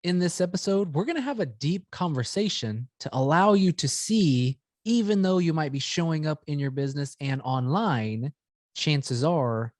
In this episode, we're going to have a deep conversation to allow you to see, even though you might be showing up in your business and online, chances are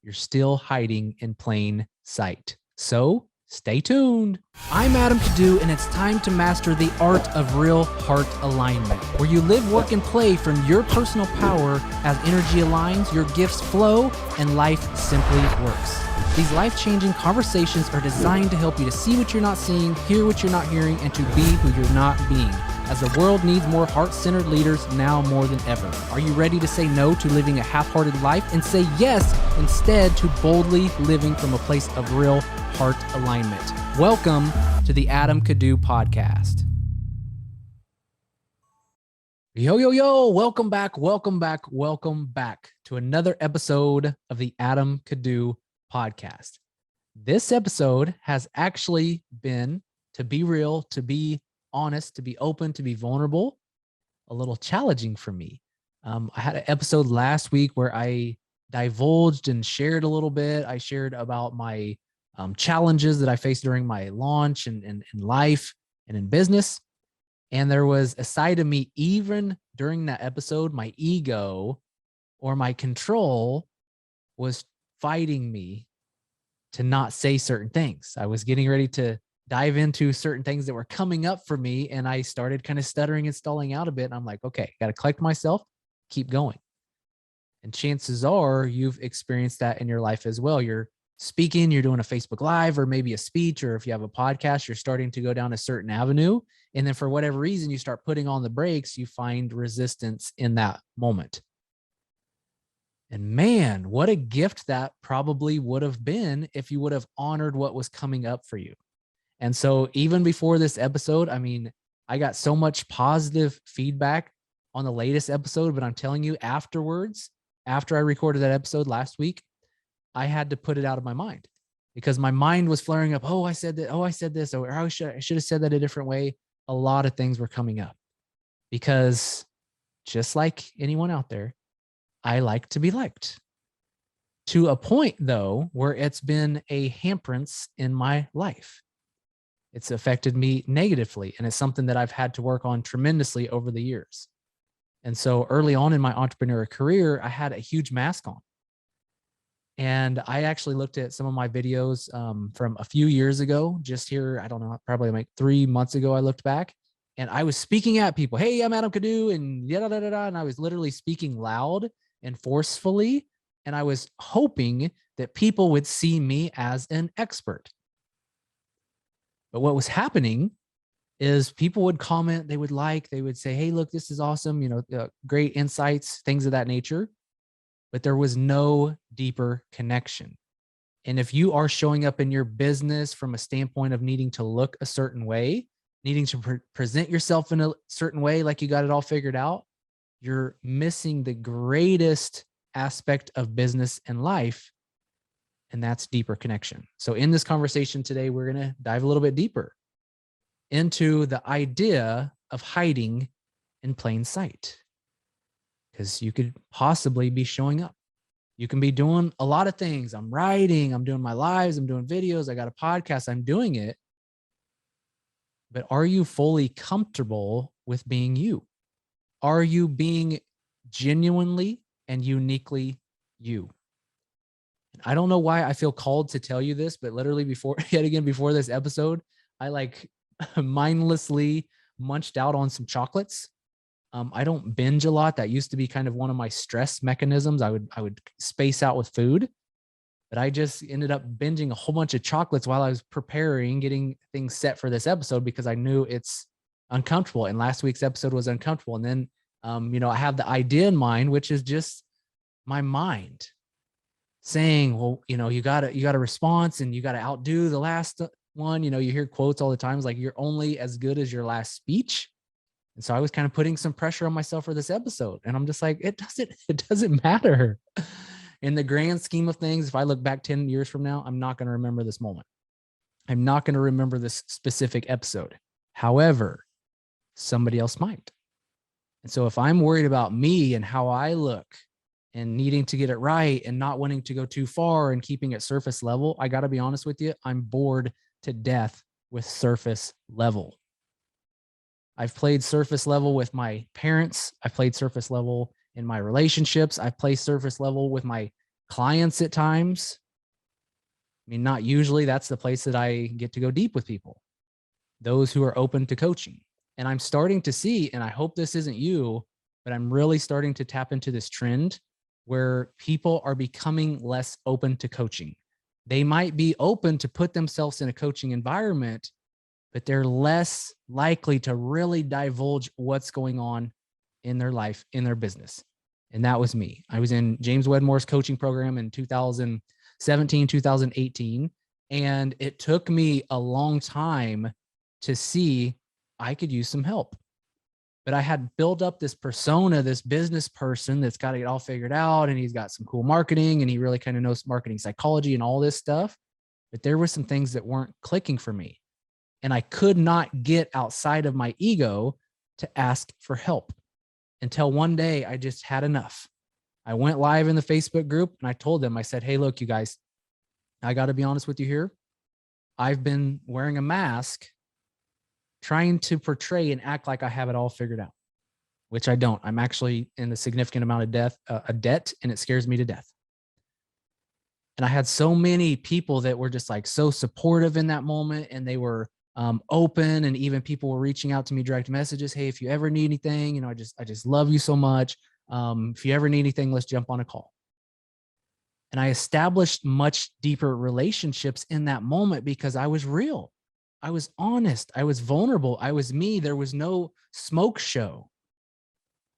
you're still hiding in plain sight. So stay tuned. I'm Adam Kiddoo, and it's time to master the art of real heart alignment, where you live, work, and play from your personal power as energy aligns, your gifts flow, and life simply works. These life-changing conversations are designed to help you to see what you're not seeing, hear what you're not hearing, and to be who you're not being, as the world needs more heart-centered leaders now more than ever. Are you ready to say no to living a half-hearted life and say yes instead to boldly living from a place of real heart alignment? Welcome to the Adam Kiddoo podcast. Yo, welcome back to another episode of the Adam Kiddoo podcast. This episode has actually been, to be real, to be honest, to be open, to be vulnerable, a little challenging for me. I had an episode last week where I divulged and shared a little bit. I shared about my challenges that I faced during my launch and in life and in business. And there was a side of me, even during that episode, my ego or my control was fighting me to not say certain things. I was getting ready to dive into certain things that were coming up for me, and I started kind of stuttering and stalling out a bit. And I'm like, okay, got to collect myself, keep going. And chances are you've experienced that in your life as well. You're speaking, you're doing a Facebook Live or maybe a speech, or if you have a podcast, you're starting to go down a certain avenue. And then for whatever reason, you start putting on the brakes, you find resistance in that moment. And man, what a gift that probably would have been if you would have honored what was coming up for you. And so even before this episode, I mean, I got so much positive feedback on the latest episode, but I'm telling you, afterwards, after I recorded that episode last week, I had to put it out of my mind because my mind was flaring up. Oh, I said that. Oh, I said this. Or I should have said that a different way. A lot of things were coming up because just like anyone out there, I like to be liked, to a point, though, where it's been a hindrance in my life. It's affected me negatively, and it's something that I've had to work on tremendously over the years. And so early on in my entrepreneur career, I had a huge mask on. And I actually looked at some of my videos from a few years ago, just here, I don't know, probably like 3 months ago, I looked back. And I was speaking at people, hey, I'm Adam Kiddoo, and and I was literally speaking loud and forcefully. And I was hoping that people would see me as an expert. But what was happening is people would comment, they would say, hey, look, this is awesome, great insights, things of that nature. But there was no deeper connection. And if you are showing up in your business from a standpoint of needing to look a certain way, needing to present yourself in a certain way, like you got it all figured out, you're missing the greatest aspect of business and life, and that's deeper connection. So in this conversation today, we're going to dive a little bit deeper into the idea of hiding in plain sight, because you could possibly be showing up. You can be doing a lot of things. I'm writing, I'm doing my lives, I'm doing videos, I got a podcast, I'm doing it. But are you fully comfortable with being you? Are you being genuinely and uniquely you? And I don't know why I feel called to tell you this, but literally before this episode, I mindlessly munched out on some chocolates. I don't binge a lot. That used to be kind of one of my stress mechanisms. I would space out with food, but I just ended up binging a whole bunch of chocolates while I was preparing, getting things set for this episode, because I knew it's uncomfortable. And last week's episode was uncomfortable. And then, I have the idea in mind, which is just my mind saying, well, you got a response and you got to outdo the last one. You hear quotes all the time. It's like, you're only as good as your last speech. And so I was kind of putting some pressure on myself for this episode. And I'm just like, it doesn't matter. In the grand scheme of things, if I look back 10 years from now, I'm not going to remember this moment. I'm not going to remember this specific episode. However, somebody else might. And so if I'm worried about me and how I look and needing to get it right and not wanting to go too far and keeping it surface level, I got to be honest with you, I'm bored to death with surface level. I've played surface level with my parents. I've played surface level in my relationships. I've played surface level with my clients at times. I mean, not usually. That's the place that I get to go deep with people, those who are open to coaching. And I'm starting to see, and I hope this isn't you, but I'm really starting to tap into this trend where people are becoming less open to coaching. They might be open to put themselves in a coaching environment, but they're less likely to really divulge what's going on in their life, in their business. And that was me. I was in James Wedmore's coaching program in 2017, 2018. And it took me a long time to see I could use some help. But I had built up this persona, this business person that's got it all figured out, and he's got some cool marketing, and he really kind of knows marketing psychology and all this stuff. But there were some things that weren't clicking for me. And I could not get outside of my ego to ask for help until one day I just had enough. I went live in the Facebook group and I told them, I said, hey, look, you guys, I got to be honest with you here. I've been wearing a mask, trying to portray and act like I have it all figured out, which I don't. I'm actually in a significant amount of debt, and it scares me to death. And I had so many people that were just like so supportive in that moment, and they were open, and even people were reaching out to me direct messages. Hey, if you ever need anything, you know, I just love you so much. If you ever need anything, let's jump on a call. And I established much deeper relationships in that moment because I was real. I was honest. I was vulnerable. I was me. There was no smoke show.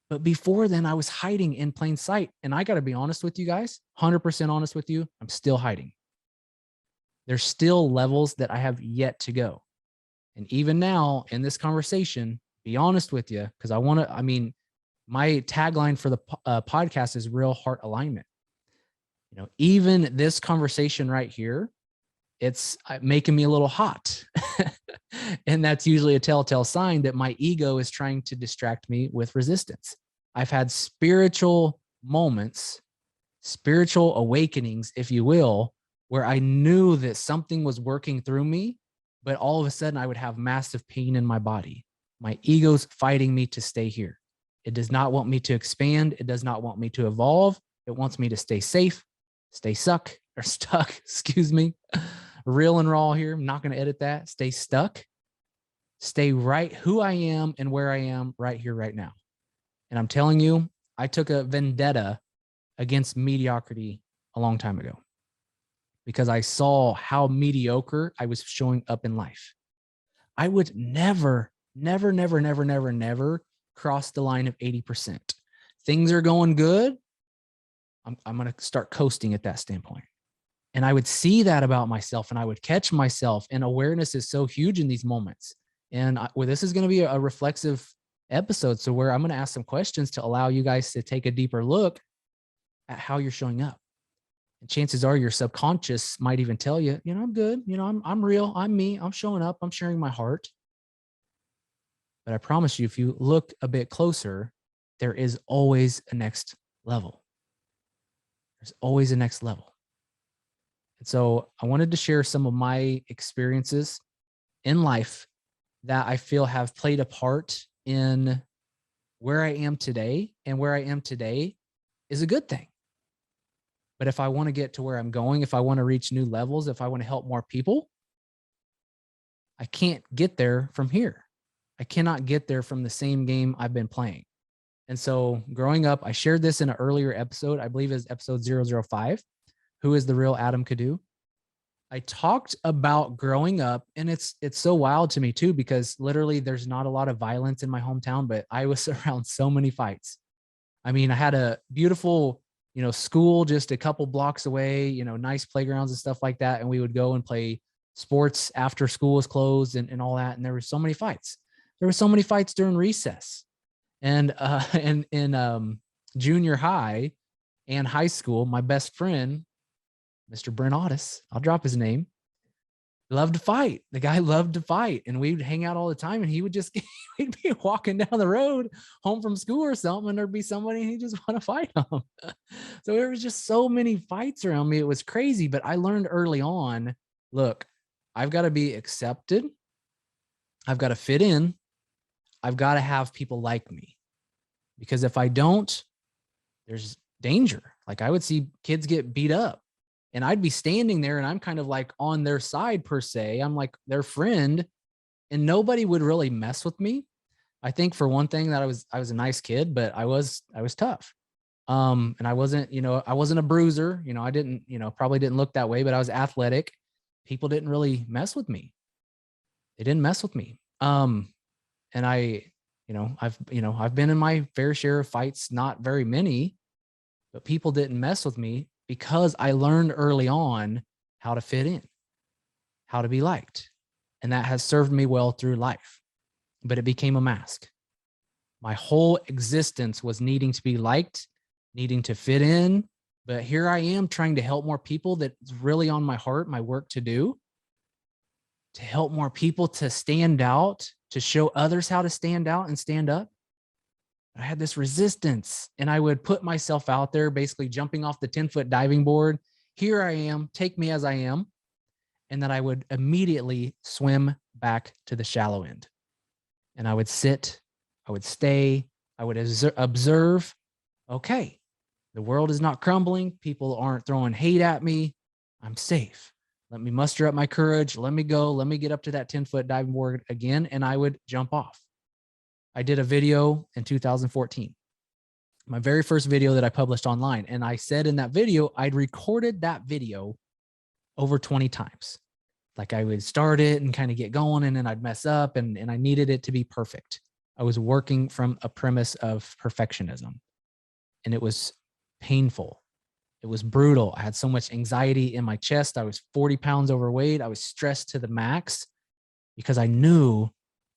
But before then, I was hiding in plain sight. And I got to be honest with you guys, 100% honest with you, I'm still hiding. There's still levels that I have yet to go. And even now in this conversation, be honest with you, because my tagline for the podcast is real heart alignment. You know, even this conversation right here, it's making me a little hot. And that's usually a telltale sign that my ego is trying to distract me with resistance. I've had spiritual moments, spiritual awakenings, if you will, where I knew that something was working through me, but all of a sudden I would have massive pain in my body. My ego's fighting me to stay here. It does not want me to expand. It does not want me to evolve. It wants me to stay safe, stay stuck, excuse me. Real and raw here. I'm not going to edit that. Stay stuck. Stay right who I am and where I am right here, right now. And I'm telling you, I took a vendetta against mediocrity a long time ago because I saw how mediocre I was showing up in life. I would never cross the line of 80%. Things are going good. I'm going to start coasting at that standpoint. And I would see that about myself, and I would catch myself, and awareness is so huge in these moments. And this is going to be a reflexive episode. So where I'm going to ask some questions to allow you guys to take a deeper look at how you're showing up. And chances are your subconscious might even tell you, you know, I'm good. You know, I'm real. I'm me. I'm showing up. I'm sharing my heart. But I promise you, if you look a bit closer, there is always a next level. There's always a next level. And so I wanted to share some of my experiences in life that I feel have played a part in where I am today. And where I am today is a good thing. But if I want to get to where I'm going, if I want to reach new levels, if I want to help more people, I can't get there from here. I cannot get there from the same game I've been playing. And so growing up, I shared this in an earlier episode, I believe is episode 005, Who is the Real Adam Kiddoo? I talked about growing up, and it's so wild to me too, because literally there's not a lot of violence in my hometown, but I was around so many fights. I mean, I had a beautiful, you know, school just a couple blocks away, you know, nice playgrounds and stuff like that. And we would go and play sports after school was closed and all that. And there were so many fights. There were so many fights during recess. And in junior high and high school, my best friend, Mr. Brent Otis, I'll drop his name, loved to fight. The guy loved to fight, and we would hang out all the time, and he would just, we'd be walking down the road home from school or something, and there'd be somebody, and he'd just want to fight him. So there was just so many fights around me. It was crazy, but I learned early on, look, I've got to be accepted. I've got to fit in. I've got to have people like me, because if I don't, there's danger. Like I would see kids get beat up and I'd be standing there and I'm kind of like on their side per se. I'm like their friend and nobody would really mess with me. I think for one thing that I was a nice kid, but I was tough. And I wasn't, I wasn't a bruiser, I didn't, probably didn't look that way, but I was athletic. People didn't really mess with me. They didn't mess with me. And I've been in my fair share of fights, not very many, but people didn't mess with me because I learned early on how to fit in, how to be liked. And that has served me well through life, but it became a mask. My whole existence was needing to be liked, needing to fit in. But here I am trying to help more people. That's really on my heart, my work to do, to help more people to stand out, to show others how to stand out and stand up. I had this resistance and I would put myself out there, basically jumping off the 10-foot diving board. Here I am, take me as I am. And then I would immediately swim back to the shallow end. And I would sit, I would stay, I would observe. Okay, the world is not crumbling. People aren't throwing hate at me. I'm safe. Let me muster up my courage. Let me go. Let me get up to that 10-foot diving board again. And I would jump off. I did a video in 2014, my very first video that I published online. And I said in that video, I'd recorded that video over 20 times. Like I would start it and kind of get going and then I'd mess up and I needed it to be perfect. I was working from a premise of perfectionism and it was painful. It was brutal. I had so much anxiety in my chest. I was 40 pounds overweight. I was stressed to the max because I knew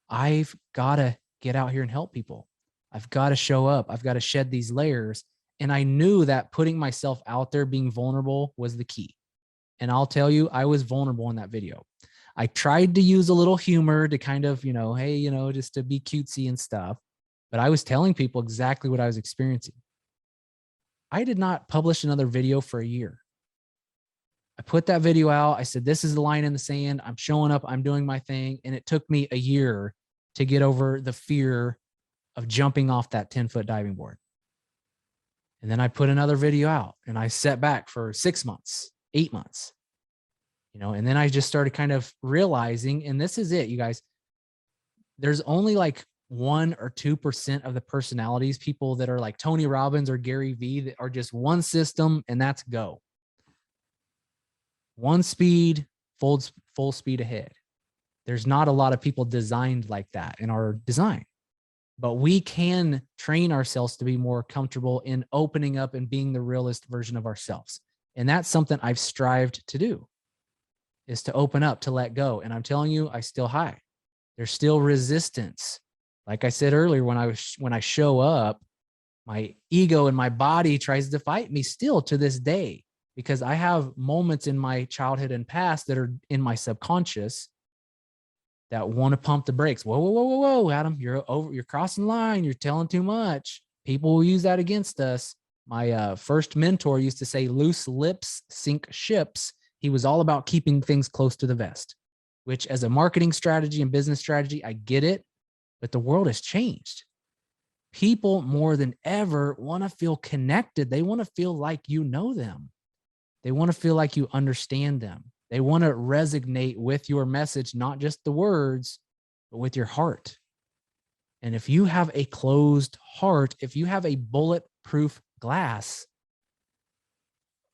I've got to get out here and help people. I've got to show up. I've got to shed these layers. And I knew that putting myself out there, being vulnerable was the key. And I'll tell you, I was vulnerable in that video. I tried to use a little humor to kind of, hey, just to be cutesy and stuff. But I was telling people exactly what I was experiencing. I did not publish another video for a year. I put that video out. I said, this is the line in the sand. I'm showing up. I'm doing my thing. And it took me a year to get over the fear of jumping off that 10-foot diving board. And then I put another video out and I sat back for 6 months, 8 months, and then I just started kind of realizing, and this is it, you guys, there's only like 1 or 2% of the personalities, people that are like Tony Robbins or Gary Vee, that are just one system and that's go. One speed, full speed ahead. There's not a lot of people designed like that in our design, but we can train ourselves to be more comfortable in opening up and being the realest version of ourselves. And that's something I've strived to do, is to open up, to let go. And I'm telling you, I still hide. There's still resistance. Like I said earlier, when I show up, my ego and my body tries to fight me still to this day, because I have moments in my childhood and past that are in my subconscious that want to pump the brakes. Whoa, Adam, you're crossing the line. You're telling too much. People will use that against us. My first mentor used to say, loose lips sink ships. He was all about keeping things close to the vest, which as a marketing strategy and business strategy, I get it, but the world has changed. People more than ever want to feel connected. They want to feel like you know them. They want to feel like you understand them. They want to resonate with your message, not just the words, but with your heart. And if you have a closed heart, if you have a bulletproof glass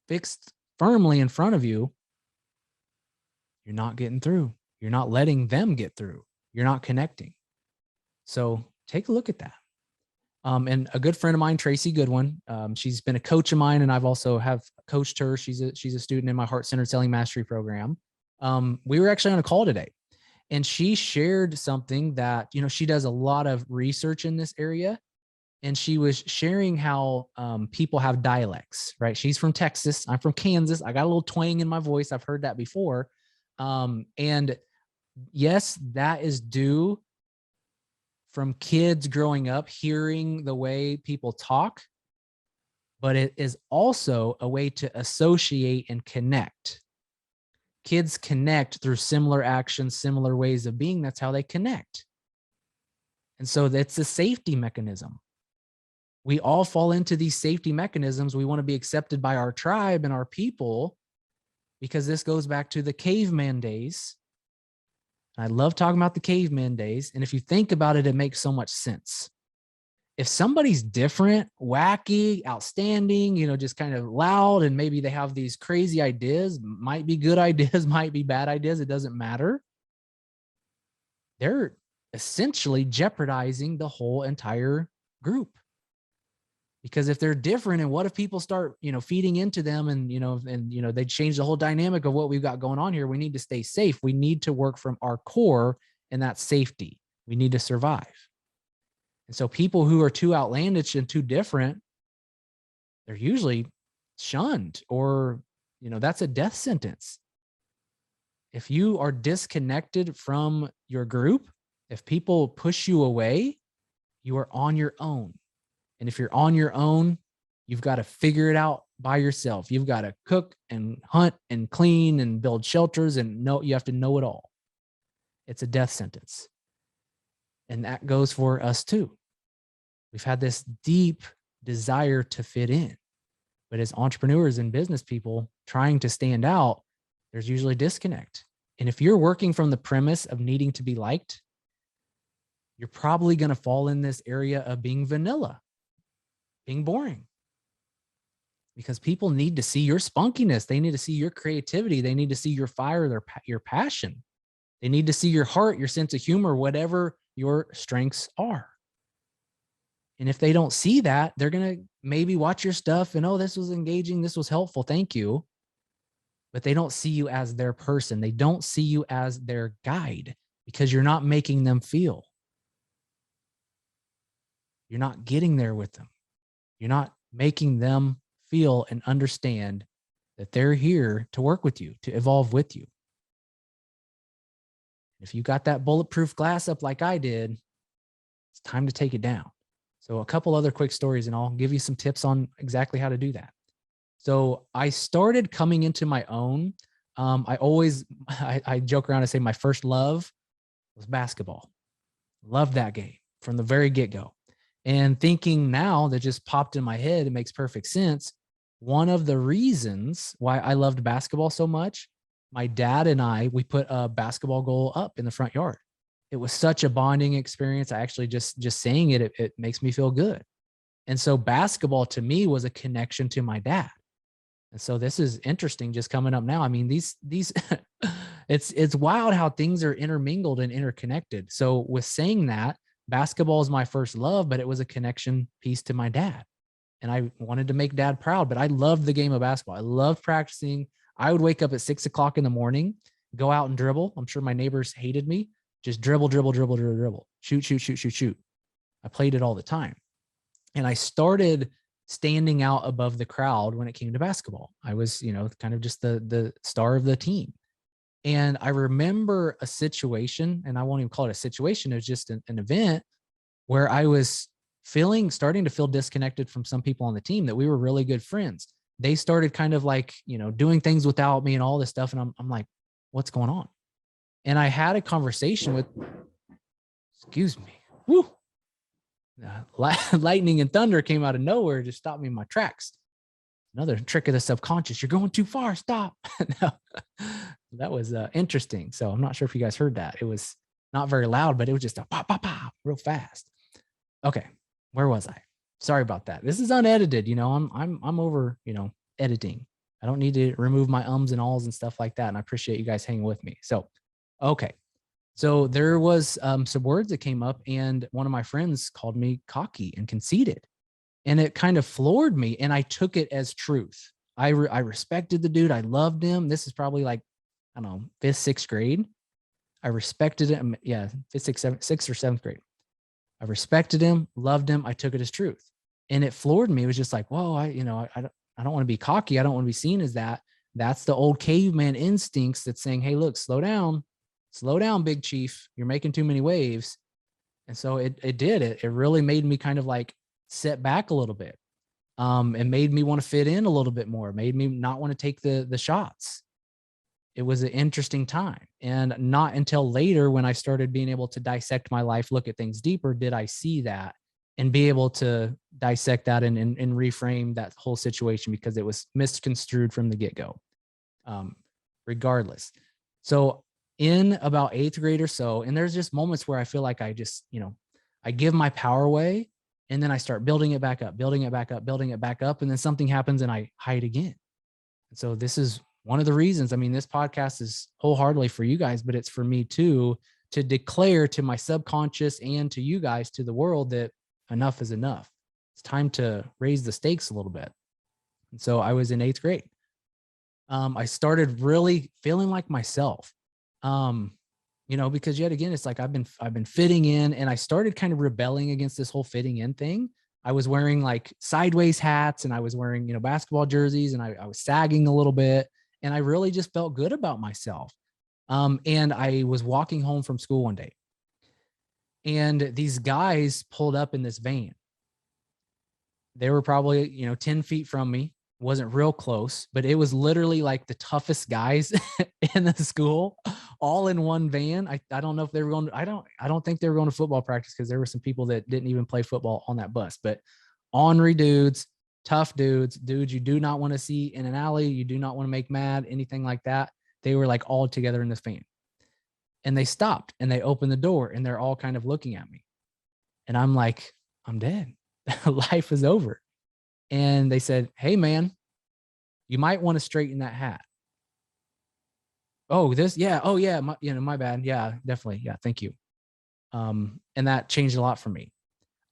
fixed firmly in front of you, you're not getting through. You're not letting them get through. You're not connecting. So take a look at that. And a good friend of mine, Tracy Goodwin, she's been a coach of mine, and I've also have coached her. She's a student in my Heart-Centered Selling Mastery program. We were actually on a call today, and she shared something that, she does a lot of research in this area, and she was sharing how people have dialects, right? She's from Texas. I'm from Kansas. I got a little twang in my voice. I've heard that before. And yes, that is due from kids growing up, hearing the way people talk, but it is also a way to associate and connect. kids connect through similar actions, similar ways of being. That's how they connect. And so that's a safety mechanism. We all fall into these safety mechanisms. We want to be accepted by our tribe and our people, because this goes back to the caveman days. I love talking about the caveman days. And if you think about it, it makes so much sense. If somebody's different, wacky, outstanding, just kind of loud, and maybe they have these crazy ideas, might be good ideas, might be bad ideas, it doesn't matter. They're essentially jeopardizing the whole entire group. Because if they're different, and what if people start, feeding into them, and, they change the whole dynamic of what we've got going on here. We need to stay safe. We need to work from our core, and that's safety. We need to survive. And so people who are too outlandish and too different, they're usually shunned, or, that's a death sentence. If you are disconnected from your group, if people push you away, you are on your own. And if you're on your own, you've got to figure it out by yourself. You've got to cook and hunt and clean and build shelters, and you have to know it all. It's a death sentence. And that goes for us too. We've had this deep desire to fit in. But as entrepreneurs and business people trying to stand out, there's usually disconnect. And if you're working from the premise of needing to be liked, you're probably going to fall in this area of being vanilla, being boring. Because people need to see your spunkiness. They need to see your creativity. They need to see your fire, your passion. They need to see your heart, your sense of humor, whatever your strengths are. And if they don't see that, they're going to maybe watch your stuff and, oh, this was engaging, this was helpful, thank you. But they don't see you as their person. They don't see you as their guide, because you're not making them feel. You're not getting there with them. You're not making them feel and understand that they're here to work with you, to evolve with you. If you got that bulletproof glass up like I did, it's time to take it down. So a couple other quick stories, and I'll give you some tips on exactly how to do that. So I started coming into my own. I joke around and say my first love was basketball. Loved that game from the very get-go. And thinking now, that just popped in my head, it makes perfect sense. One of the reasons why I loved basketball so much, my dad and we put a basketball goal up in the front yard. It was such a bonding experience. I actually just saying it makes me feel good. And so basketball to me was a connection to my dad. And so this is interesting just coming up now. I mean, these it's wild how things are intermingled and interconnected. So with saying that, basketball is my first love, but it was a connection piece to my dad. And I wanted to make dad proud, but I loved the game of basketball. I loved practicing. I would wake up at 6 o'clock in the morning, go out and dribble. I'm sure my neighbors hated me. Just dribble. Shoot. I played it all the time. And I started standing out above the crowd when it came to basketball. I was, kind of just the star of the team. And I remember a situation, and I won't even call it a situation, it was just an event where I was starting to feel disconnected from some people on the team that we were really good friends. They started kind of like, doing things without me and all this stuff. And I'm like, what's going on? And I had a conversation with, excuse me, woo, lightning and thunder came out of nowhere, just stopped me in my tracks. Another trick of the subconscious. You're going too far. Stop. No, that was interesting. So I'm not sure if you guys heard that. It was not very loud, but it was just a pop, pop, pop, real fast. Okay, where was I? Sorry about that. This is unedited. I'm over, editing. I don't need to remove my ums and alls and stuff like that. And I appreciate you guys hanging with me. So, okay. So there was some words that came up, and one of my friends called me cocky and conceited. And it kind of floored me, and I took it as truth. I respected the dude. I loved him. This is probably like, I don't know, 5th, 6th grade. I respected him. Yeah, 5th, 6th or 7th grade. I respected him, loved him. I took it as truth. And it floored me. It was just like, whoa, I don't want to be cocky. I don't want to be seen as that. That's the old caveman instincts that's saying, hey, look, slow down, big chief. You're making too many waves. And so it really made me kind of like set back a little bit. And made me want to fit in a little bit more, made me not want to take the shots. it was an interesting time. And not until later, when I started being able to dissect my life, look at things deeper, did I see that and be able to dissect that and reframe that whole situation, because it was misconstrued from the get-go. Regardless. So in about 8th grade or so, and there's just moments where I feel like I just, I give my power away, and then I start building it back up, building it back up, building it back up. And then something happens and I hide again. And so this is one of the reasons, I mean, this podcast is wholeheartedly for you guys, but it's for me too, to declare to my subconscious and to you guys, to the world, that enough is enough. It's time to raise the stakes a little bit. And so I was in 8th grade. I started really feeling like myself, because yet again, it's like I've been fitting in, and I started kind of rebelling against this whole fitting in thing. I was wearing like sideways hats, and I was wearing, basketball jerseys, and I was sagging a little bit, and I really just felt good about myself. And I was walking home from school one day, and these guys pulled up in this van. They were probably, 10 feet from me. Wasn't real close, but it was literally like the toughest guys in the school, all in one van. I don't know if they were going, I don't think they were going to football practice, because there were some people that didn't even play football on that bus, but ornery dudes, tough dudes you do not want to see in an alley. You do not want to make mad, anything like that. They were like all together in this van, and they stopped and they opened the door, and they're all kind of looking at me, and I'm like, I'm dead. Life is over. And they said, "Hey man, you might want to straighten that hat." Oh, yeah. Oh yeah. My bad. Yeah, definitely. Yeah. Thank you. And that changed a lot for me.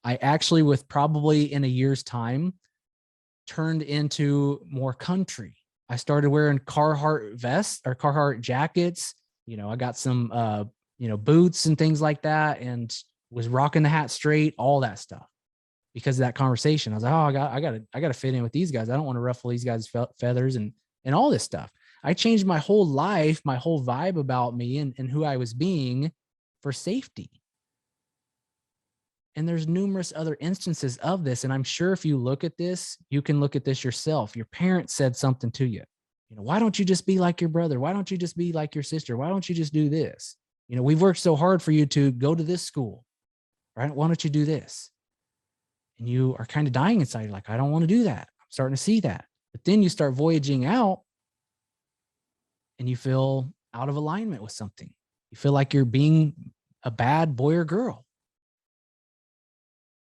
I actually, with probably in a year's time, turned into more country. I started wearing Carhartt vests or Carhartt jackets. I got some, boots and things like that, and was rocking the hat straight, all that stuff. Because of that conversation, I was like, oh, I got to fit in with these guys. I don't want to ruffle these guys' feathers and all this stuff. I changed my whole life, my whole vibe about me and who I was being, for safety. And there's numerous other instances of this. And I'm sure if you look at this, you can look at this yourself. Your parents said something to you. Why don't you just be like your brother? Why don't you just be like your sister? Why don't you just do this? We've worked so hard for you to go to this school, right? Why don't you do this? And you are kind of dying inside. You're like, I don't want to do that. I'm starting to see that. But then you start voyaging out, and you feel out of alignment with something. You feel like you're being a bad boy or girl.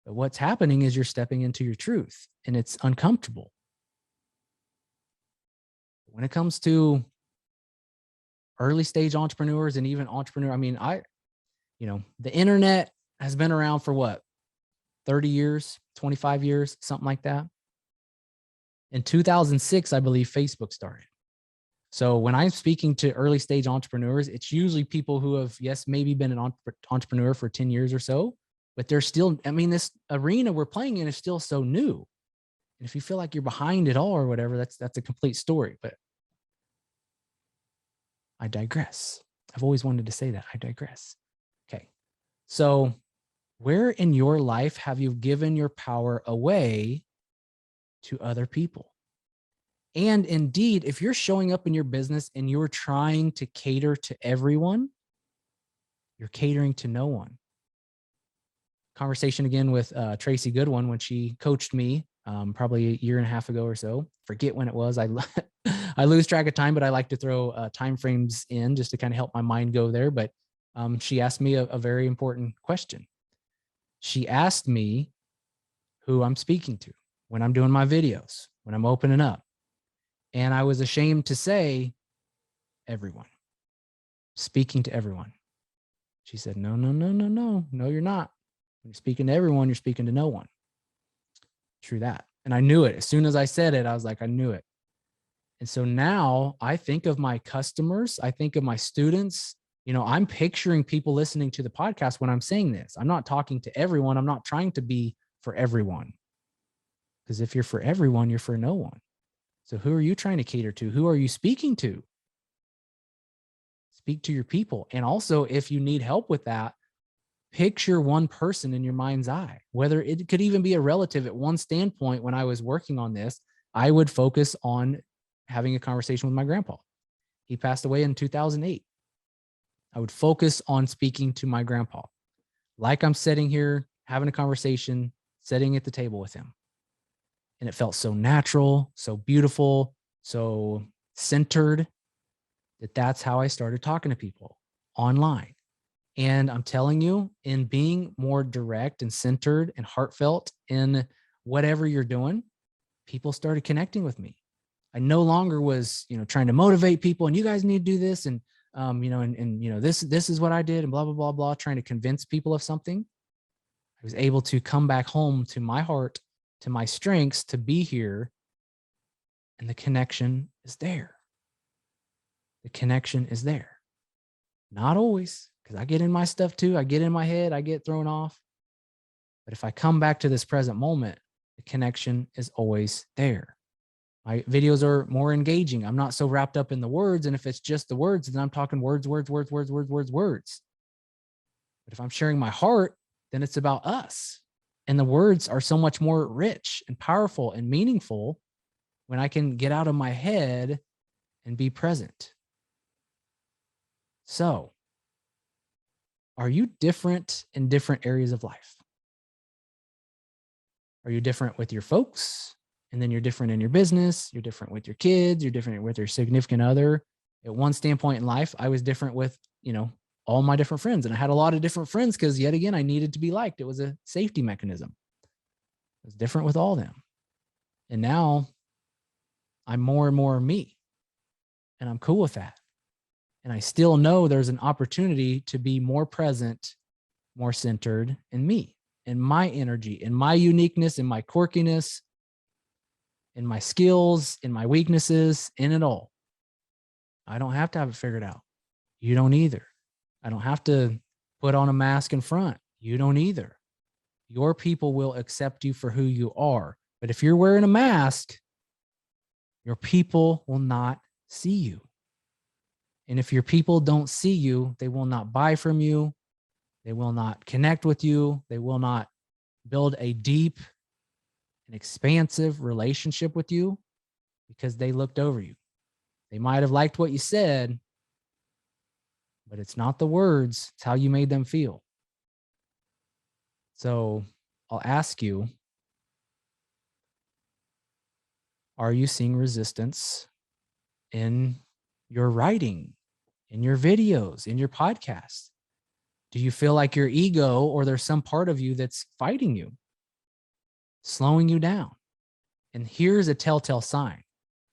But what's happening is you're stepping into your truth, and it's uncomfortable. When it comes to early stage entrepreneurs and even the internet has been around for what? 30 years, 25 years, something like that. In 2006, I believe Facebook started. So when I'm speaking to early stage entrepreneurs, it's usually people who have, yes, maybe been an entrepreneur for 10 years or so, but they're still, this arena we're playing in is still so new. And if you feel like you're behind it all or whatever, that's a complete story. But I digress. I've always wanted to say that. I digress. Okay. So where in your life have you given your power away to other people? And indeed, if you're showing up in your business and you're trying to cater to everyone, you're catering to no one. Conversation again with Tracy Goodwin when she coached me probably a year and a half ago or so. Forget when it was. I lose track of time, but I like to throw time frames in just to kind of help my mind go there. But she asked me a very important question. She asked me who I'm speaking to when I'm doing my videos, when I'm opening up. And I was ashamed to say, everyone, speaking to everyone. She said, no, you're not. When you're speaking to everyone, you're speaking to no one. True that. And I knew it. As soon as I said it, I was like, I knew it. And so now I think of my customers. I think of my students. I'm picturing people listening to the podcast when I'm saying this. I'm not talking to everyone. I'm not trying to be for everyone. Because if you're for everyone, you're for no one. So who are you trying to cater to? Who are you speaking to? Speak to your people. And also, if you need help with that, picture one person in your mind's eye, whether it could even be a relative. At one standpoint, when I was working on this, I would focus on having a conversation with my grandpa. He passed away in 2008. I would focus on speaking to my grandpa, like I'm sitting here having a conversation, sitting at the table with him. And it felt so natural, so beautiful, so centered that's how I started talking to people online. And I'm telling you, in being more direct and centered and heartfelt in whatever you're doing, people started connecting with me. I no longer was, trying to motivate people and you guys need to do this. And, this is what I did and blah, blah, blah, blah, trying to convince people of something. I was able to come back home to my heart, to my strengths, to be here. And the connection is there. The connection is there. Not always, because I get in my stuff too. I get in my head, I get thrown off. But if I come back to this present moment, the connection is always there. My videos are more engaging. I'm not so wrapped up in the words. And if it's just the words, then I'm talking words. But if I'm sharing my heart, then it's about us. And the words are so much more rich and powerful and meaningful when I can get out of my head and be present. So, are you different in different areas of life? Are you different with your folks? And then you're different in your business. You're different with your kids. You're different with your significant other. At one standpoint in life, I was different with, all my different friends. And I had a lot of different friends because yet again, I needed to be liked. It was a safety mechanism. It was different with all of them. And now I'm more and more me. And I'm cool with that. And I still know there's an opportunity to be more present, more centered in me, in my energy, in my uniqueness, in my quirkiness, in my skills, in my weaknesses, in it all. I don't have to have it figured out. You don't either. I don't have to put on a mask in front. You don't either. Your people will accept you for who you are. But if you're wearing a mask, your people will not see you. And if your people don't see you, they will not buy from you. They will not connect with you. They will not build a deep and expansive relationship with you because they looked over you. They might have liked what you said, but it's not the words, it's how you made them feel. So I'll ask you, are you seeing resistance in your writing, in your videos, in your podcast? Do you feel like your ego or there's some part of you that's fighting you, slowing you down? And here's a telltale sign.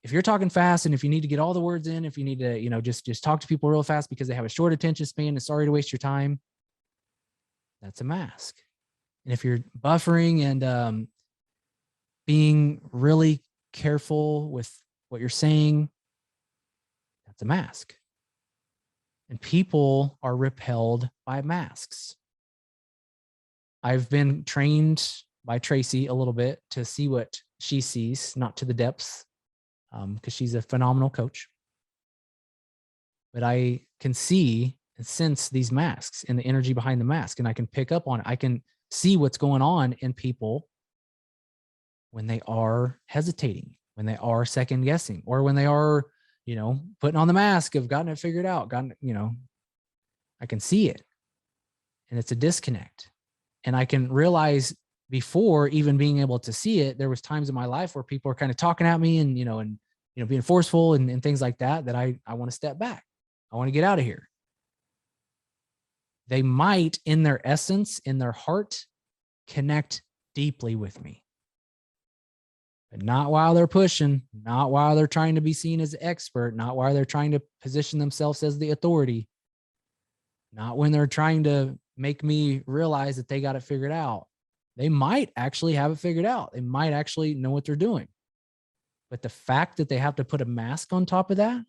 If you're talking fast and if you need to get all the words in, if you need to, just talk to people real fast because they have a short attention span and sorry to waste your time, that's a mask. And if you're buffering and being really careful with what you're saying, that's a mask. And people are repelled by masks. I've been trained by Tracy a little bit to see what she sees, not to the depths, because she's a phenomenal coach. But I can see and sense these masks and the energy behind the mask, and I can pick up on it. I can see what's going on in people when they are hesitating, when they are second guessing, or when they are, putting on the mask of gotten it figured out, I can see it. And it's a disconnect. And I can realize before even being able to see it, there was times in my life where people are kind of talking at me and, being forceful and things like that, that I want to step back. I want to get out of here. They might, in their essence, in their heart, connect deeply with me. But not while they're pushing, not while they're trying to be seen as an expert, not while they're trying to position themselves as the authority, not when they're trying to make me realize that they got it figured out. They might actually have it figured out. They might actually know what they're doing. But the fact that they have to put a mask on top of that,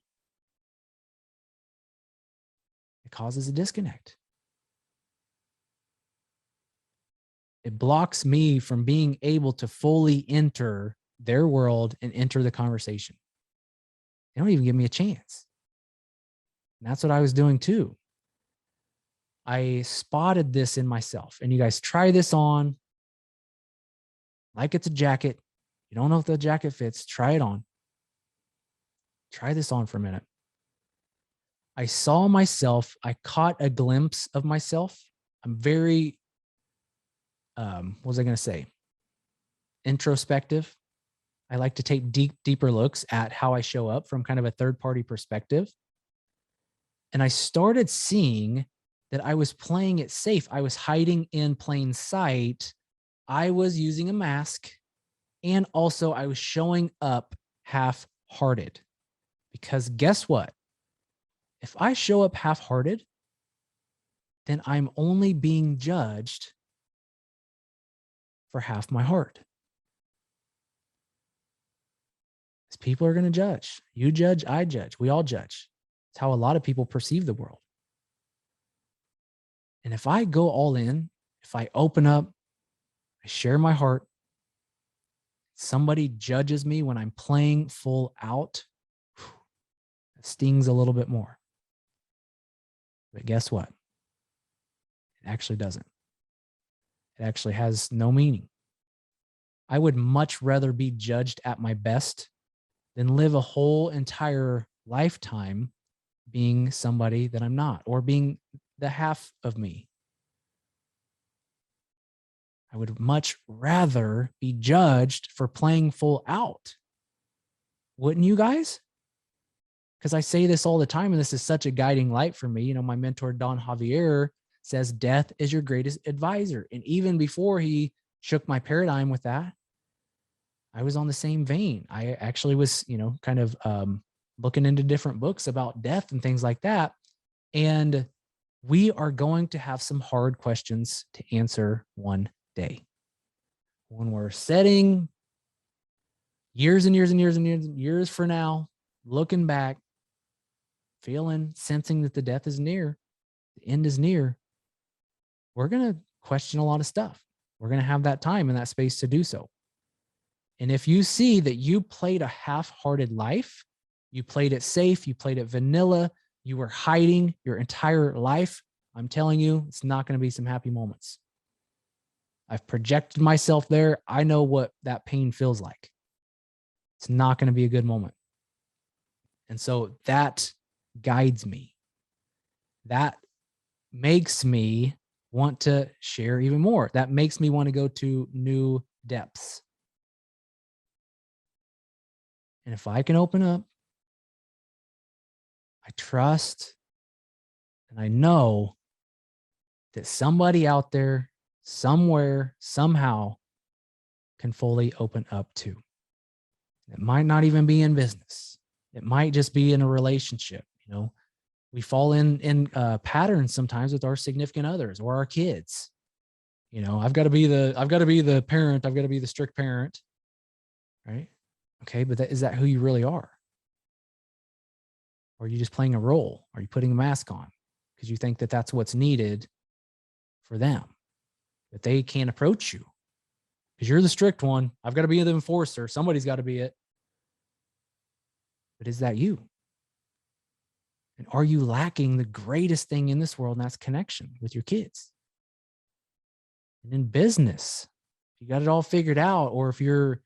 it causes a disconnect. It blocks me from being able to fully enter their world and enter the conversation. They don't even give me a chance. And that's what I was doing too. I spotted this in myself. And you guys try this on like it's a jacket. You don't know if the jacket fits. Try it on. Try this on for a minute. I saw myself. I caught a glimpse of myself. I'm very, what was I going to say? Introspective. I like to take deeper looks at how I show up from kind of a third party perspective. And I started seeing that I was playing it safe. I was hiding in plain sight. I was using a mask. And also, I was showing up half hearted. Because guess what? If I show up half hearted, then I'm only being judged for half my heart. Because people are going to judge. You judge, I judge. We all judge. It's how a lot of people perceive the world. And if I go all in, if I open up, I share my heart, somebody judges me when I'm playing full out, it stings a little bit more. But guess what? It actually doesn't. It actually has no meaning. I would much rather be judged at my best than live a whole entire lifetime being somebody that I'm not, or being the half of me. I would much rather be judged for playing full out. Wouldn't you guys? Because I say this all the time, and this is such a guiding light for me. You know, my mentor, Don Javier, says death is your greatest advisor. And even before he shook my paradigm with that, I was on the same vein. I actually was, kind of looking into different books about death and things like that. And we are going to have some hard questions to answer one day. When we're setting years and years and years and years and years for now, looking back, feeling, sensing that the death is near, the end is near, we're going to question a lot of stuff. We're going to have that time and that space to do so. And if you see that you played a half-hearted life, you played it safe, you played it vanilla, you were hiding your entire life, I'm telling you, it's not going to be some happy moments. I've projected myself there. I know what that pain feels like. It's not going to be a good moment. And so that guides me. That makes me want to share even more. That makes me want to go to new depths. And if I can open up, I trust and I know that somebody out there, somewhere, somehow can fully open up too. It might not even be in business. It might just be in a relationship. We fall in patterns sometimes with our significant others or our kids. I've got to be the parent. I've got to be the strict parent, right? Okay, but is that who you really are? Or are you just playing a role? Are you putting a mask on because you think that that's what's needed for them? That they can't approach you because you're the strict one. I've got to be the enforcer. Somebody's got to be it. But is that you? And are you lacking the greatest thing in this world, and that's connection with your kids? And in business, if you got it all figured out, or if you're,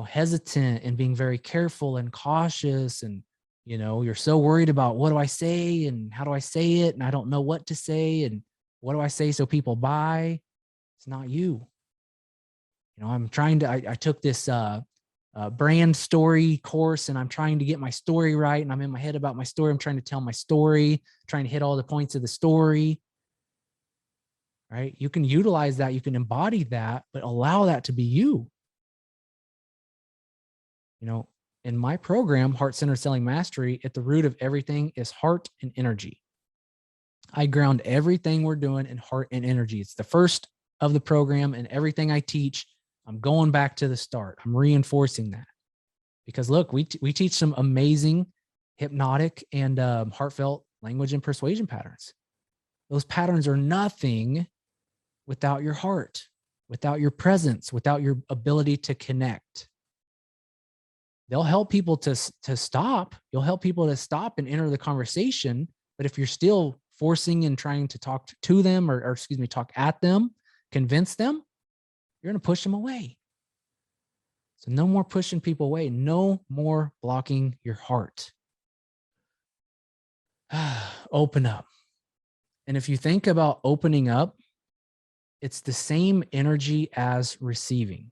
hesitant and being very careful and cautious, and, you're so worried about what do I say and how do I say it, and I don't know what to say, and what do I say so people buy? It's not you. I'm trying to, I took this brand story course, and I'm trying to get my story right. And I'm in my head about my story. I'm trying to tell my story, trying to hit all the points of the story, right? You can utilize that. You can embody that, but allow that to be you. In my program, Heart-Centered Selling Mastery, at the root of everything is heart and energy. I ground everything we're doing in heart and energy. It's the first of the program, and everything I teach, I'm going back to the start. I'm reinforcing that because look, we teach some amazing hypnotic and heartfelt language and persuasion patterns. Those patterns are nothing without your heart, without your presence, without your ability to connect. They'll help people to stop. You'll help people to stop and enter the conversation. But if you're still forcing and trying to talk to them or talk at them, convince them, you're going to push them away. So no more pushing people away. No more blocking your heart. Open up. And if you think about opening up, it's the same energy as receiving.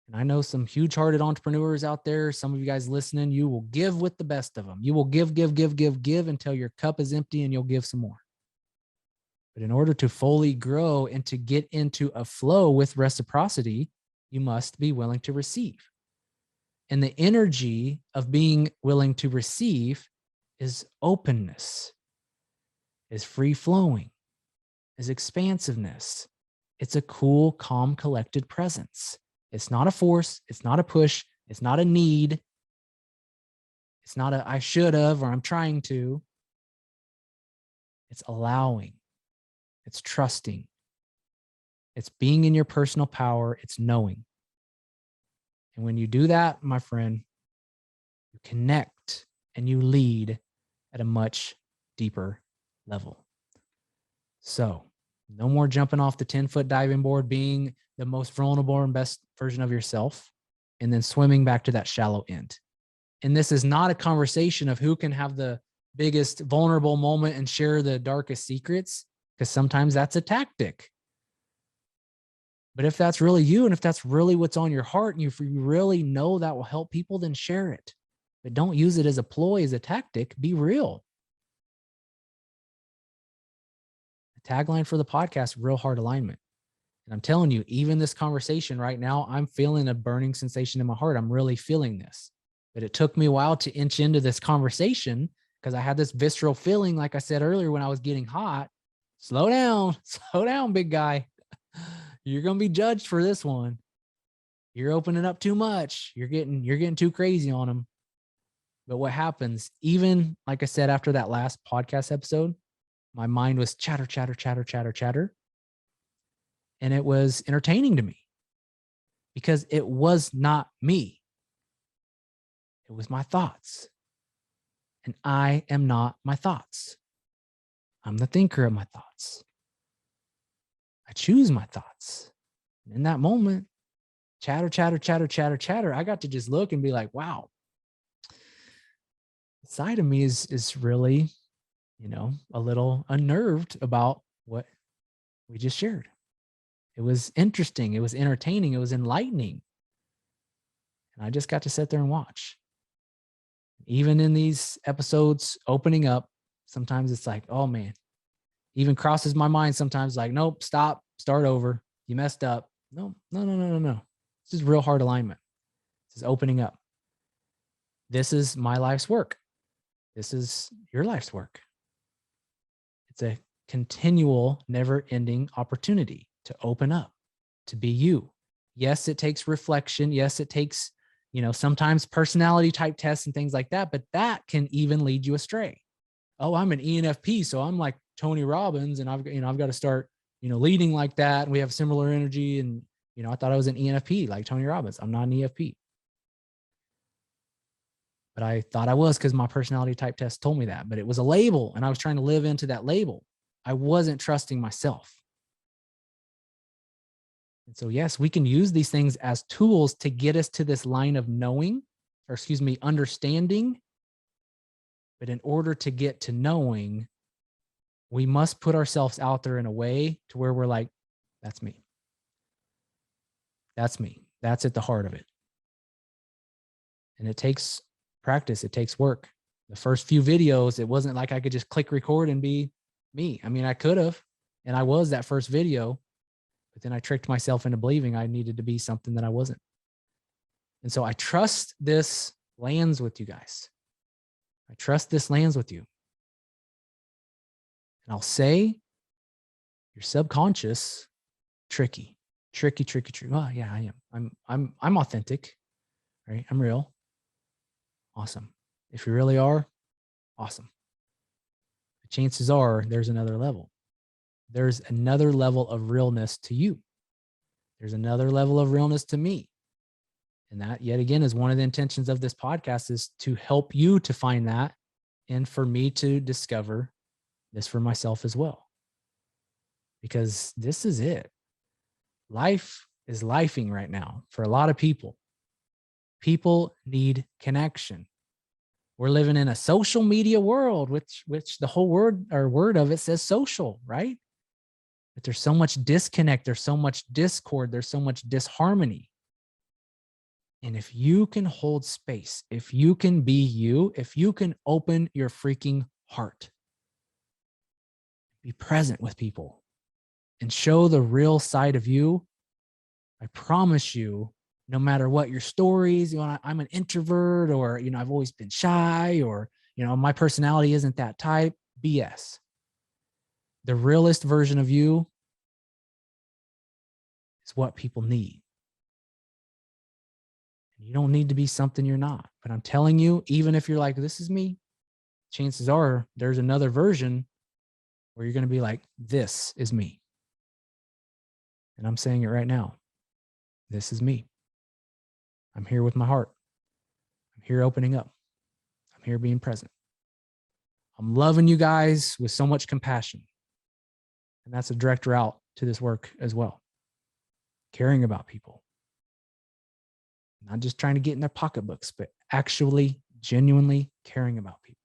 And I know some huge-hearted entrepreneurs out there. Some of you guys listening, you will give with the best of them. You will give until your cup is empty, and you'll give some more. But in order to fully grow and to get into a flow with reciprocity, you must be willing to receive. And the energy of being willing to receive is openness, is free flowing, is expansiveness. It's a cool, calm, collected presence. It's not a force. It's not a push. It's not a need. It's not a I should have or I'm trying to. It's allowing. It's trusting. It's being in your personal power. It's knowing. And when you do that, my friend, you connect and you lead at a much deeper level. So no more jumping off the 10-foot diving board, being the most vulnerable and best version of yourself, and then swimming back to that shallow end. And this is not a conversation of who can have the biggest vulnerable moment and share the darkest secrets, because sometimes that's a tactic. But if that's really you, and if that's really what's on your heart, and if you really know that will help people, then share it. But don't use it as a ploy, as a tactic. Be real. The tagline for the podcast, real heart alignment. And I'm telling you, even this conversation right now, I'm feeling a burning sensation in my heart. I'm really feeling this. But it took me a while to inch into this conversation because I had this visceral feeling, like I said earlier, when I was getting hot. Slow down, big guy. You're going to be judged for this one. You're opening up too much. You're getting too crazy on them. But what happens, even like I said, after that last podcast episode, my mind was chatter. And it was entertaining to me because it was not me. It was my thoughts. And I am not my thoughts. I'm the thinker of my thoughts. I choose my thoughts. And in that moment, chatter, I got to just look and be like, wow, the side of me is really, a little unnerved about what we just shared. It was interesting. It was entertaining. It was enlightening. And I just got to sit there and watch. Even in these episodes opening up, sometimes it's like, oh man, even crosses my mind sometimes like, nope, stop, start over. You messed up. No. This is real heart alignment. This is opening up. This is my life's work. This is your life's work. It's a continual, never-ending opportunity to open up, to be you. Yes, it takes reflection. Yes, it takes, sometimes personality type tests and things like that, but that can even lead you astray. Oh, I'm an ENFP, so I'm like Tony Robbins, and I've got to start, leading like that. And we have similar energy. And, I thought I was an ENFP like Tony Robbins. I'm not an EFP. But I thought I was because my personality type test told me that. But it was a label, and I was trying to live into that label. I wasn't trusting myself. And so, yes, we can use these things as tools to get us to this line of understanding. But in order to get to knowing, we must put ourselves out there in a way to where we're like, that's me. That's me. That's at the heart of it. And it takes practice. It takes work. The first few videos, it wasn't like I could just click record and be me. I mean, I could have, and I was that first video, but then I tricked myself into believing I needed to be something that I wasn't. And so I trust this lands with you guys. I trust this lands with you. And I'll say your subconscious, tricky. Oh yeah, I am. I'm authentic, right? I'm real. Awesome. If you really are, awesome. The chances are there's another level. There's another level of realness to you. There's another level of realness to me. And that, yet again, is one of the intentions of this podcast, is to help you to find that, and for me to discover this for myself as well. Because this is it. Life is lifing right now for a lot of people. People need connection. We're living in a social media world, which the whole word of it says social, right? But there's so much disconnect, there's so much discord, there's so much disharmony. And if you can hold space, if you can be you, if you can open your freaking heart, be present with people and show the real side of you, I promise you, no matter what your stories, I'm an introvert, or, I've always been shy, or, my personality isn't that type, BS. The realest version of you is what people need. You don't need to be something you're not. But I'm telling you, even if you're like, this is me, chances are there's another version where you're going to be like, this is me. And I'm saying it right now. This is me. I'm here with my heart. I'm here opening up. I'm here being present. I'm loving you guys with so much compassion. And that's a direct route to this work as well. Caring about people. Not just trying to get in their pocketbooks, but actually, genuinely caring about people.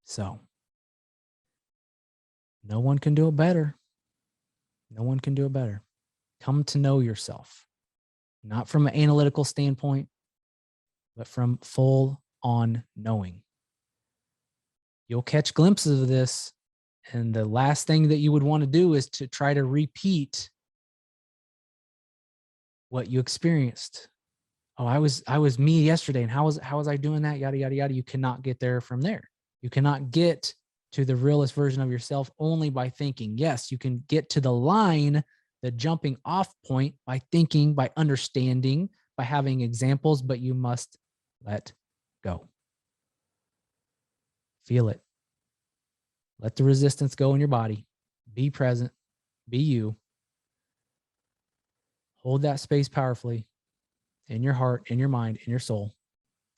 So, no one can do it better. No one can do it better. Come to know yourself, not from an analytical standpoint, but from full on knowing. You'll catch glimpses of this, and the last thing that you would want to do is to try to repeat what you experienced. Oh, I was me yesterday, and how was I doing that? Yada yada yada. You cannot get there from there. You cannot get to the realest version of yourself only by thinking. Yes, you can get to the line, the jumping off point, by thinking, by understanding, by having examples, but you must let go. Feel it. Let the resistance go in your body. Be present. Be you. Hold that space powerfully in your heart, in your mind, in your soul,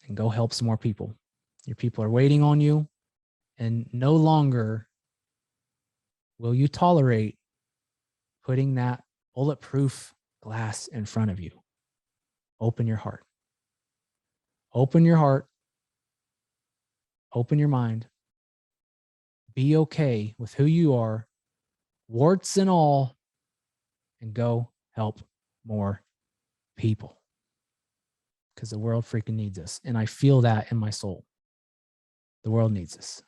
and go help some more people. Your people are waiting on you, and no longer will you tolerate putting that bulletproof glass in front of you. Open your heart. Open your heart. Open your mind. Be okay with who you are, warts and all, and go help more people. Because the world freaking needs us. And I feel that in my soul. The world needs us.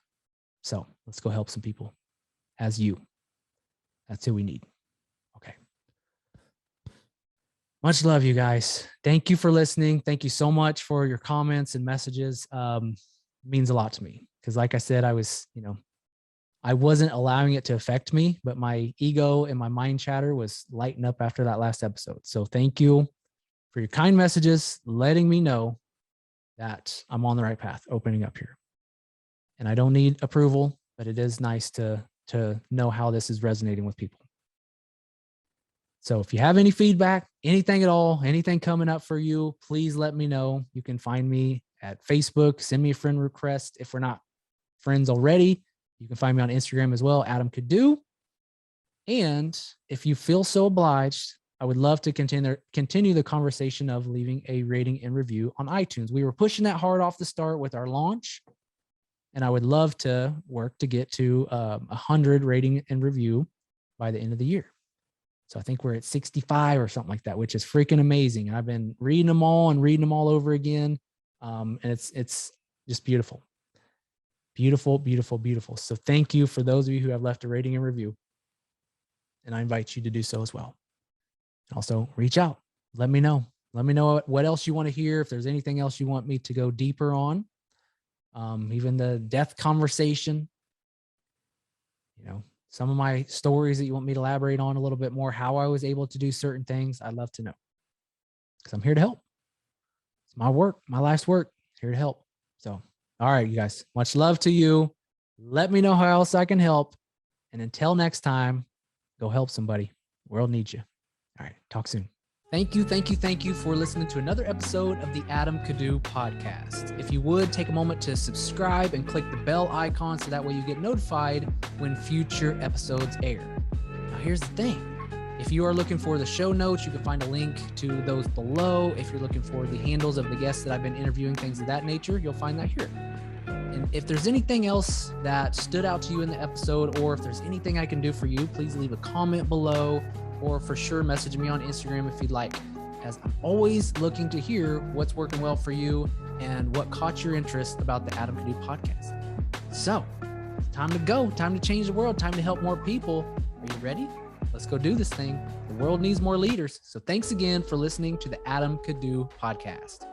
So let's go help some people as you. That's who we need. Okay. Much love, you guys. Thank you for listening. Thank you so much for your comments and messages. It means a lot to me. Because like I said, I wasn't allowing it to affect me, but my ego and my mind chatter was lighting up after that last episode. So thank you for your kind messages, letting me know that I'm on the right path, opening up here. And I don't need approval, but it is nice to know how this is resonating with people. So if you have any feedback, anything at all, anything coming up for you, please let me know. You can find me at Facebook, send me a friend request. If we're not friends already, you can find me on Instagram as well, Adam Kiddoo. And if you feel so obliged, I would love to continue the conversation of leaving a rating and review on iTunes. We were pushing that hard off the start with our launch, and I would love to work to get to 100 rating and review by the end of the year. So I think we're at 65 or something like that, which is freaking amazing. I've been reading them all over again. And it's just beautiful. Beautiful, beautiful, beautiful. So thank you for those of you who have left a rating and review. And I invite you to do so as well. Also, reach out. Let me know. Let me know what else you want to hear. If there's anything else you want me to go deeper on, even the death conversation, some of my stories that you want me to elaborate on a little bit more, how I was able to do certain things, I'd love to know. Because I'm here to help. It's my work, my life's work, here to help. So, all right, you guys, much love to you. Let me know how else I can help. And until next time, go help somebody. The world needs you. All right, talk soon. Thank you for listening to another episode of the Adam Kiddoo podcast. If you would, take a moment to subscribe and click the bell icon so that way you get notified when future episodes air. Now, here's the thing. If you are looking for the show notes, you can find a link to those below. If you're looking for the handles of the guests that I've been interviewing, things of that nature, you'll find that here. And if there's anything else that stood out to you in the episode, or if there's anything I can do for you, please leave a comment below, or for sure message me on Instagram if you'd like, as I'm always looking to hear what's working well for you and what caught your interest about the Adam Kiddoo podcast. So, time to go, time to change the world, time to help more people. Are you ready? Let's go do this thing. The world needs more leaders. So thanks again for listening to the Adam Kiddoo podcast.